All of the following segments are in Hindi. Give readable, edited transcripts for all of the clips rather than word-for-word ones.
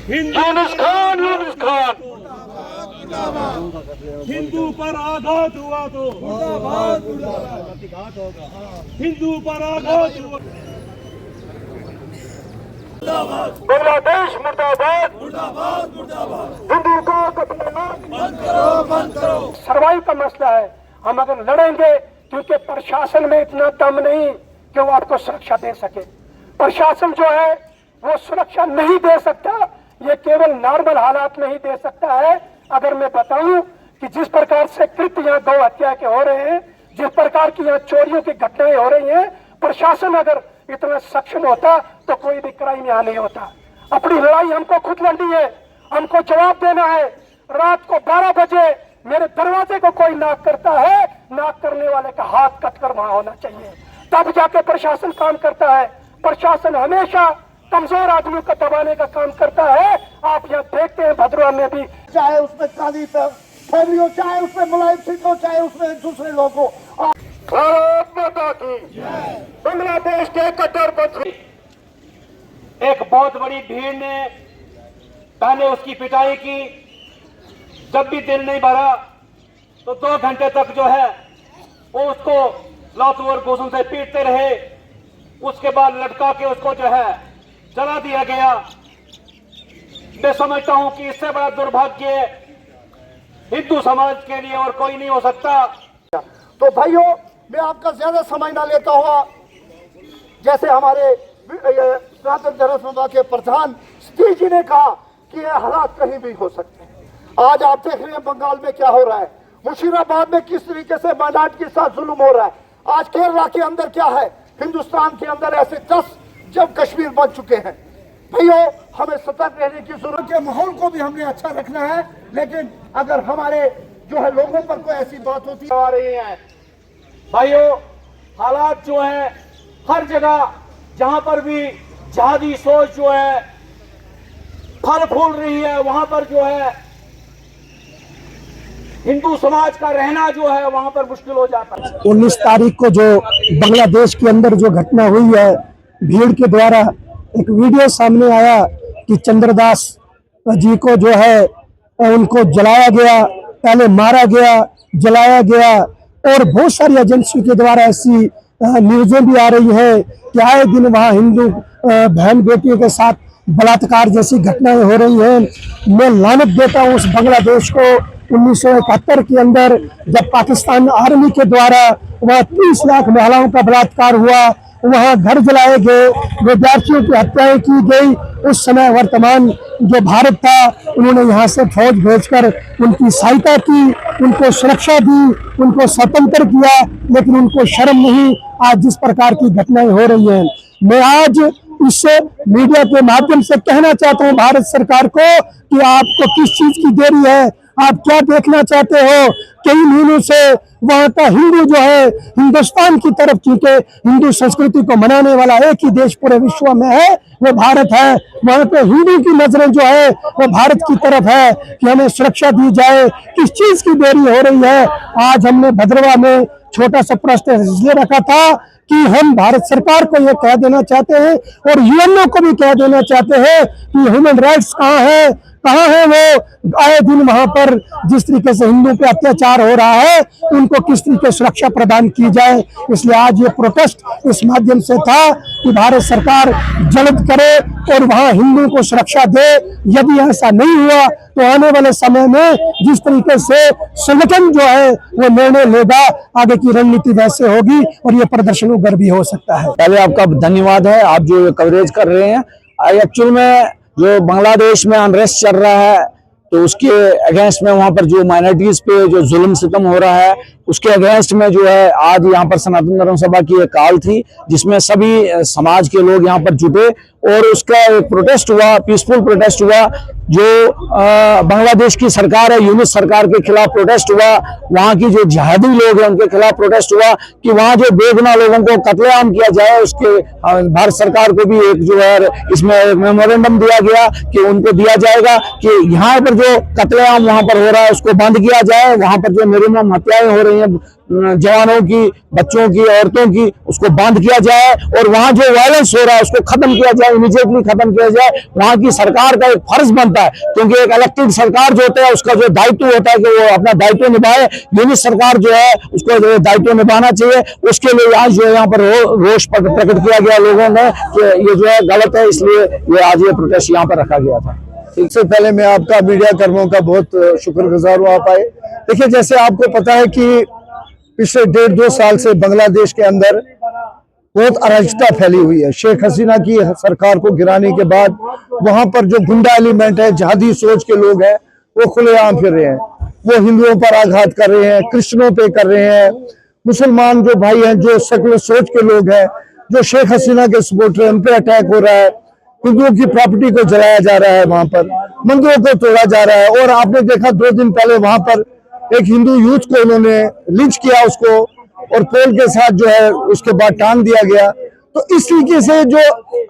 यूनुस खान हिंदू पर आघात हुआ तो हिंदू पर आघात हुआ। बांग्लादेश मुर्दाबाद, हिंदू को बंद करो। सर्वाइव का मसला है। हम अगर लड़ेंगे, क्योंकि प्रशासन में इतना दम नहीं कि वो आपको सुरक्षा दे सके। प्रशासन जो है वो सुरक्षा नहीं दे सकता, ये केवल नॉर्मल हालात में ही दे सकता है। अगर मैं बताऊं कि जिस प्रकार से कृत्य यहाँ गौ हत्या के हो रहे हैं, जिस प्रकार की यहाँ चोरियों की घटनाएं हो रही हैं, प्रशासन अगर इतना सक्षम होता तो कोई भी क्राइम यहाँ नहीं होता। अपनी लड़ाई हमको खुद लड़नी है, हमको जवाब देना है। रात को 12 बजे मेरे दरवाजे को कोई नाक करता है, नाक करने वाले का हाथ कटकर वहां होना चाहिए, तब जाके प्रशासन काम करता है। प्रशासन हमेशा कमजोर आदमियों को दबाने का काम करता है। आप यहाँ देखते हैं भद्रवा में भी, चाहे उसमें काली फैमिली हो, चाहे उसमें मुलायम सिंह हो, चाहे उसमें दूसरे लोग हो। भारत माता की, बांग्लादेश के कट्टरपंथी। एक बहुत बड़ी भीड़ ने पहले उसकी पिटाई की, जब भी दिल नहीं भरा तो 2 घंटे तक जो है वो उसको लातों और घूसों से पीटते रहे। उसके बाद लटका के उसको जो है जला दिया गया। मैं समझता हूं कि इससे बड़ा दुर्भाग्य हिंदू समाज के लिए और कोई नहीं हो सकता। तो भाइयों, मैं आपका ज्यादा समय ना लेता हुआ, जैसे हमारे सनातन धर्म सभा के प्रधान स्त्री जी ने कहा कि ये हालात कहीं भी हो सकते हैं। आज आप देख रहे हैं बंगाल में क्या हो रहा है, मुशीराबाद में किस तरीके से माइनॉरिटी के साथ जुल्म हो रहा है। आज केरला के अंदर क्या है, हिंदुस्तान के अंदर ऐसे 10 जब कश्मीर बन चुके हैं। भाइयों, हमें सतर्क रहने की जरूरत है। माहौल को भी हमने अच्छा रखना है, लेकिन अगर हमारे जो है लोगों पर कोई ऐसी बात होती आ रही है भाइयों, हालात जो है हर जगह जहां पर भी जिहादी सोच जो है फल फूल रही है, वहां पर जो है हिंदू समाज का रहना जो है वहां पर मुश्किल हो जाता है। 19 तारीख को जो बांग्लादेश के अंदर जो घटना हुई है, भीड़ के द्वारा एक वीडियो सामने आया कि चंद्रदास जी को जो है उनको जलाया गया, पहले मारा गया, जलाया गया, और बहुत सारी एजेंसियों के द्वारा ऐसी न्यूज़ें भी आ रही है कि आए दिन वहाँ हिंदू बहन बेटियों के साथ बलात्कार जैसी घटनाएं हो रही हैं। मैं लानत देता हूँ उस बांग्लादेश को। 1971 के अंदर जब पाकिस्तान आर्मी के द्वारा वहाँ 30 लाख महिलाओं का बलात्कार हुआ, वहाँ घर जलाए गए, विद्यार्थियों की हत्याएं की गई, उस समय वर्तमान जो भारत था उन्होंने यहाँ से फौज भेजकर उनकी सहायता की, उनको सुरक्षा दी, उनको स्वतंत्र किया, लेकिन उनको शर्म नहीं। आज जिस प्रकार की घटनाएं हो रही हैं, मैं आज इससे मीडिया के माध्यम से कहना चाहता हूँ भारत सरकार को कि आपको किस चीज की देरी है, आप क्या देखना चाहते हो। कई महीनों से वहाँ का हिंदू जो है हिंदुस्तान की तरफ, क्योंकि हिंदू संस्कृति को मनाने वाला एक ही देश पूरे विश्व में है, वो भारत है। वहाँ पे हिंदू की नजरें जो है वो भारत की तरफ है कि हमें सुरक्षा दी जाए। किस चीज की देरी हो रही है। आज हमने भद्रवा में छोटा सा प्रश्न इसलिए रखा था कि हम भारत सरकार को ये कह देना चाहते हैं और यूएनओ को भी कह देना चाहते हैं कि ह्यूमन राइट्स कहाँ है वो। आए दिन वहां पर जिस तरीके से हिंदू पे अत्याचार हो रहा है, उनको किस तरीके सुरक्षा प्रदान की जाए। इसलिए आज ये प्रोटेस्ट इस माध्यम से था कि भारत सरकार जल्द करे और वहां हिंदू को सुरक्षा दे। यदि ऐसा नहीं हुआ तो आने वाले समय में जिस तरीके से संगठन जो है वो निर्णय लेगा, आगे की रणनीति वैसे होगी और ये प्रदर्शनों पर भी हो सकता है। पहले आपका धन्यवाद है, आप जो कवरेज कर रहे हैं। एक्चुअल में जो बांग्लादेश में अनरेस्ट चल रहा है, तो उसके अगेंस्ट में वहां पर जो माइनॉरिटीज पे जो जुल्म सितम हो रहा है, उसके अगेंस्ट में जो है आज यहाँ पर सनातन धर्म सभा की एक कॉल थी जिसमें सभी समाज के लोग यहाँ पर जुटे और उसका एक प्रोटेस्ट हुआ, पीसफुल प्रोटेस्ट हुआ। जो बांग्लादेश की सरकार है, यूनुस सरकार के खिलाफ प्रोटेस्ट हुआ। वहाँ की जो जिहादी लोग हैं उनके खिलाफ प्रोटेस्ट हुआ कि वहाँ जो बेगुनाह लोगों को कत्लेआम किया जाए। उसके भारत सरकार को भी एक जो है इसमें एक मेमोरेंडम दिया गया कि उनको दिया जाएगा कि यहाँ पर जो कत्लेआम वहाँ पर हो रहा है उसको बंद किया जाए। वहाँ पर जो निर्मम हत्याएं हो रही रही हैं जवानों की, बच्चों की, औरतों की, उसको बंद किया जाए और वहाँ जो वायलेंस हो रहा है उसको खत्म किया जाए, इमीडिएटली खत्म किया जाए। वहाँ की सरकार का एक फर्ज बनता है, क्योंकि एक इलेक्टेड सरकार जो होता है उसका जो दायित्व होता है कि वो अपना दायित्व निभाए। यूनिट सरकार जो है उसको दायित्व निभाना चाहिए। उसके लिए आज जो है यहाँ पर रोष प्रकट किया गया लोगों ने कि ये जो है गलत है, इसलिए ये आज ये प्रोटेस्ट यहाँ पर रखा गया था। इससे पहले मैं आपका मीडिया कर्मियों का बहुत शुक्रगुजार हूँ आप आए। देखिए, जैसे आपको पता है कि पिछले 1.5-2 साल से बांग्लादेश के अंदर बहुत अराजकता फैली हुई है। शेख हसीना की सरकार को गिराने के बाद वहां पर जो गुंडा एलिमेंट है, जिहादी सोच के लोग हैं, वो खुलेआम फिर रहे हैं। वो हिंदुओं पर आघात कर रहे हैं, क्रिश्चियनों पे कर रहे हैं, मुसलमान जो भाई हैं, जो सेकुलर सोच के लोग हैं, जो शेख हसीना के सपोर्टर हैं, उन पर अटैक हो रहा है। हिंदुओं की प्रॉपर्टी को जलाया जा रहा है, वहां पर मंदिरों को तोड़ा जा रहा है। और आपने देखा 2 दिन पहले वहां पर एक हिंदू यूथ को उन्होंने लिंच किया, उसको और पोल के साथ जो है उसके बाद टांग दिया गया। तो इस तरीके से जो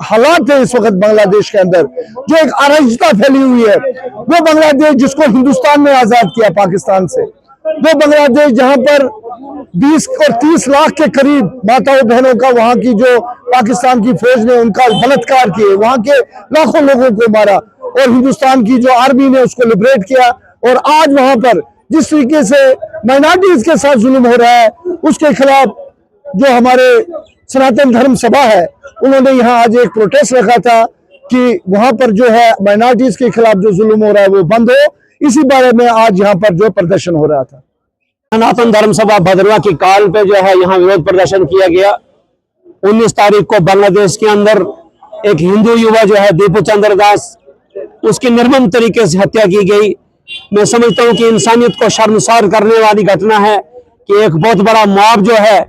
हालात है इस वक्त बांग्लादेश के अंदर, जो एक अराजकता फैली हुई है, वो बांग्लादेश जिसको हिंदुस्तान ने आजाद किया पाकिस्तान से, वो बांग्लादेश जहां पर 20 और 30 लाख के करीब माताओं बहनों का वहां की जो पाकिस्तान की फौज ने उनका बलात्कार किए, वहां के लाखों लोगों को मारा और हिंदुस्तान की जो आर्मी ने उसको लिबरेट किया। और आज वहां पर जिस तरीके से माइनॉरिटीज के साथ जुल्म हो रहा है, उसके खिलाफ जो हमारे सनातन धर्म सभा है, उन्होंने यहाँ आज एक प्रोटेस्ट रखा था कि वहां पर जो है माइनॉरिटीज के खिलाफ जो जुल्म हो रहा है वो बंद हो। इसी बारे में आज यहाँ पर जो प्रदर्शन हो रहा था। सनातन धर्म सभा भदरवा की कॉल पे जो है यहाँ विरोध प्रदर्शन किया गया। 19 तारीख को बांग्लादेश के अंदर एक हिंदू युवा जो है दीपू चंद्र दास, उसकी निर्मम तरीके से हत्या की गई। मैं समझता हूँ कि इंसानियत को शर्मसार करने वाली घटना है कि एक बहुत बड़ा मॉब जो है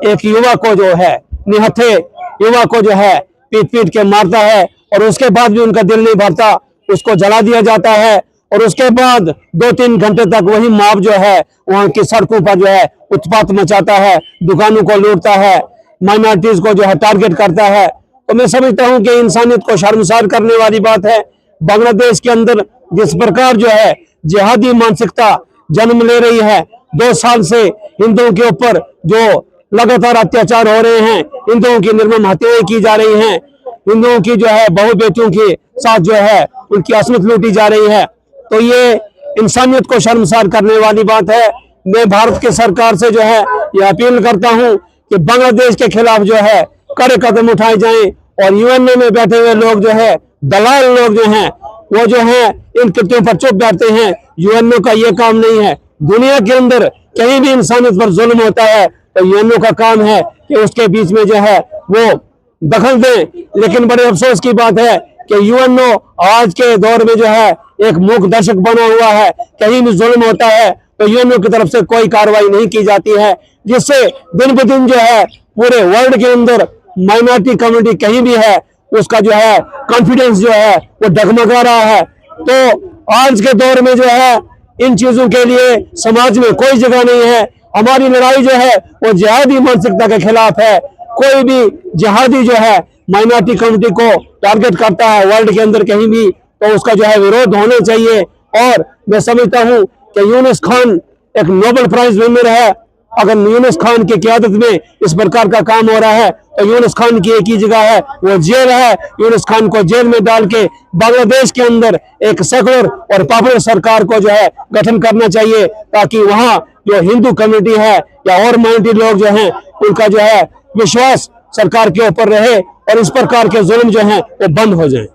एक युवा को जो है निहत्थे युवा को जो है पीट पीट के मारता है और उसके बाद भी उनका दिल नहीं भरता, उसको जला दिया जाता है। और उसके बाद 2-3 घंटे तक वही मॉब जो है वहां की सड़कों पर जो है उत्पात मचाता है, दुकानों को लूटता है, माइनॉरिटीज को जो है टारगेट करता है। तो मैं समझता हूं कि इंसानियत को शर्मसार करने वाली बात है। बांग्लादेश के अंदर जिस प्रकार जो है जिहादी मानसिकता जन्म ले रही है, 2 साल से हिंदुओं के ऊपर जो लगातार अत्याचार हो रहे हैं, हिंदुओं की निर्मम हत्याएं की जा रही हैं, हिंदुओं की जो है बहु बेटियों के साथ जो है उनकी असमत लूटी जा रही है, तो ये इंसानियत को शर्मसार करने वाली बात है। मैं भारत की सरकार से जो है ये अपील करता हूं कि बांग्लादेश के खिलाफ जो है कड़े कदम उठाए जाएं और यूएनओ में बैठे हुए लोग जो है दलाल लोग जो हैं वो जो है इन कृत्यों पर चुप बैठते हैं। यूएनओ का ये काम नहीं है। दुनिया के अंदर कहीं भी इंसानियत पर जुल्म होता है तो यूएनओ का काम है कि उसके बीच में जो है वो दखल दें। लेकिन बड़े अफसोस की बात है कि यूएनओ आज के दौर में जो है एक मूक दर्शक बना हुआ है। कहीं भी जुल्म होता है तो यूएनओ की तरफ से कोई कार्रवाई नहीं की जाती है, जिससे दिन ब दिन जो है पूरे वर्ल्ड के अंदर माइनॉरिटी कम्युनिटी कहीं भी है उसका जो है कॉन्फिडेंस जो है वो डगमगा रहा है। तो आज के दौर में जो है इन चीजों के लिए समाज में कोई जगह नहीं है। हमारी लड़ाई जो है वो जिहादी मानसिकता के खिलाफ है। कोई भी जिहादी जो है माइनॉरिटी कम्युनिटी को टारगेट करता है वर्ल्ड के अंदर कहीं भी, तो उसका जो है विरोध होना चाहिए। और मैं समझता हूं कि यूनुस खान एक नोबेल प्राइज विनर है। अगर यूनुस खान की क़यादत में इस प्रकार का काम हो रहा है तो यूनुस खान की एक ही जगह है, वो जेल है। यूनुस खान को जेल में डाल के बांग्लादेश के अंदर एक सेकुलर और पॉपुलर सरकार को जो है गठन करना चाहिए, ताकि वहां जो हिंदू कम्युनिटी है या और माइनॉरिटी लोग जो हैं उनका जो है विश्वास सरकार के ऊपर रहे और इस प्रकार के जुल्म जो हैं वो बंद हो जाए।